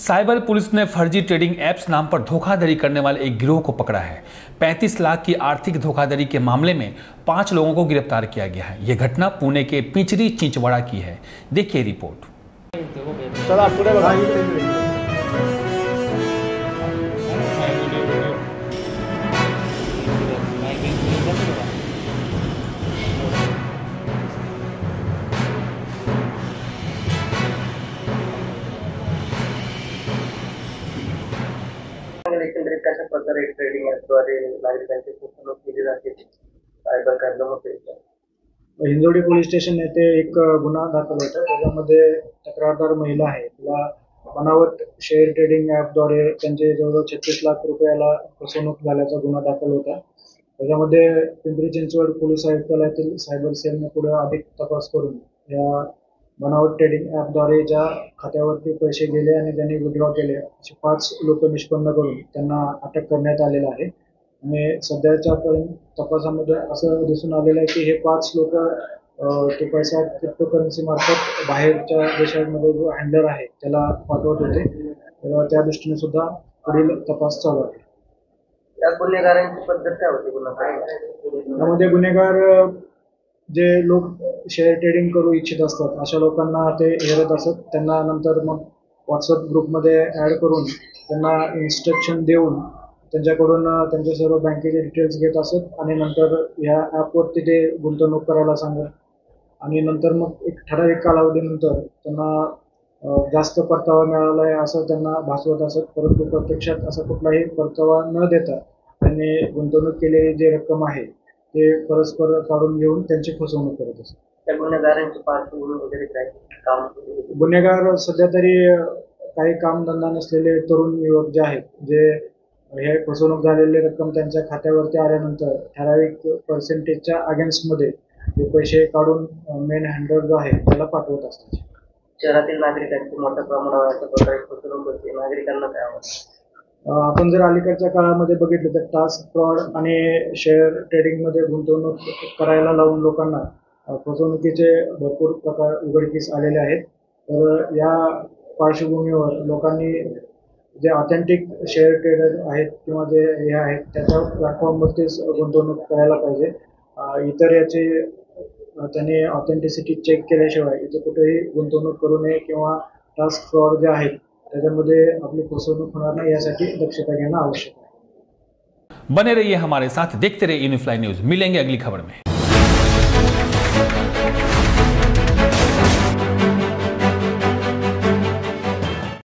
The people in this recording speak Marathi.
साइबर पुलिस ने फर्जी ट्रेडिंग एप्स नाम पर धोखाधड़ी करने वाले एक गिरोह को पकड़ा है। 35 लाख की आर्थिक धोखाधड़ी के मामले में 5 लोगों को गिरफ्तार किया गया है। यह घटना पुणे के पिंचरी चिंचवड़ा की है। देखिए रिपोर्ट। एकंदरीत कशा प्रकारे ट्रेडिंग ॲपद्वारे नागरिकांची फसवणूक केली जाते सायबर क्राईममध्ये? हिंजवडी पोलीस स्टेशन येथे एक गुन्हा दाखल होता। त्याच्यामध्ये तक्रारदार महिला आहे, तिला बनावट शेअर ट्रेडिंग ॲपद्वारे त्यांचे जवळजवळ 36 लाख रुपयाला फसवणूक झाल्याचा गुन्हा दाखल होता। त्याच्यामध्ये पिंपरी चिंचवड पोलीस आयुक्तालयातील सायबर सेलने पुढे अधिक तपास करून या बनावट ट्रेडिंग ॲपद्वारे ज्या खात्यावरती पैसे गेले आणि ज्यांनी विड्रॉ केले असे 5 लोक निष्पन्न करून त्यांना अटक करण्यात आलेलं आहे। आणि सध्याच्या तपासामध्ये असं दिसून आलेलं आहे की हे 5 लोक ते पैसा क्रिप्टोकरन्सी मार्फत बाहेरच्या देशांमध्ये जो हँडलर आहे त्याला पाठवत होते। तर त्या दृष्टीने सुद्धा पुढील तपास चालू आहे। या गुन्हेगारांची पद्धत काय होती गुन्हा? यामध्ये गुन्हेगार जे लोक शेअर ट्रेडिंग करू इच्छित असतात अशा लोकांना ते हेरत असत। त्यांना नंतर मग व्हॉट्सअप ग्रुपमध्ये ॲड करून त्यांना इन्स्ट्रक्शन देऊन त्यांच्याकडून त्यांचे सर्व बँकेचे डिटेल्स घेत असत आणि नंतर ह्या ॲपवरती ते गुंतवणूक करायला सांगत आणि नंतर मग एक ठराविक कालावधीनंतर त्यांना जास्त परतावा मिळाला आहे असं त्यांना भासवत असत। परंतु प्रत्यक्षात असा कुठलाही परतावा न देता त्यांनी गुंतवणूक केलेली जी रक्कम आहे ते परस्पर काढून घेऊन त्यांची फसवणूक करत असत। त्या गुन्हेगारांची पार्श्वभूमी वगैरे काय काम? गुन्हेगार सध्या तरी काही कामधंदा नसलेले तरुण युवक जे आहेत, जे हे फसवणूक झालेली रक्कम त्यांच्या खात्यावरती आल्यानंतर ठराविक पर्सेंटेजच्या अगेन्स्टमध्ये ते पैसे काढून मेन हँडलर जो आहे त्याला पाठवत असतात। शहरातील नागरिकांची मोठ्या प्रमाणावर अशा प्रकारे फसवणूक होते, नागरिकांना काय आवडतं? आपण जर अलीकडच्या काळामध्ये बघितलं तर टास्क फ्रॉड आणि शेअर ट्रेडिंगमध्ये गुंतवणूक करायला लावून लोकांना फसवणुकीचे भरपूर प्रकार उघडकीस आलेले आहेत। तर या पार्श्वभूमीवर लोकांनी जे ऑथेंटिक शेअर ट्रेडर आहेत किंवा जे हे आहेत त्याच्या प्लॅटफॉर्मवरतीच गुंतवणूक करायला पाहिजे। इतर याची त्यांनी ऑथेंटिसिटी चेक केल्याशिवाय इथे कुठेही गुंतवणूक करू नये किंवा टास्क फ्रॉड जे आहेत त्याच्यामध्ये आपली फसवणूक होणार नाही यासाठी दक्षता घेणं आवश्यक आहे। बने रहिए हमारे साथ, देखते रहिए यूनिफ्लाई न्यूज। मिलेंगे अगली खबर में।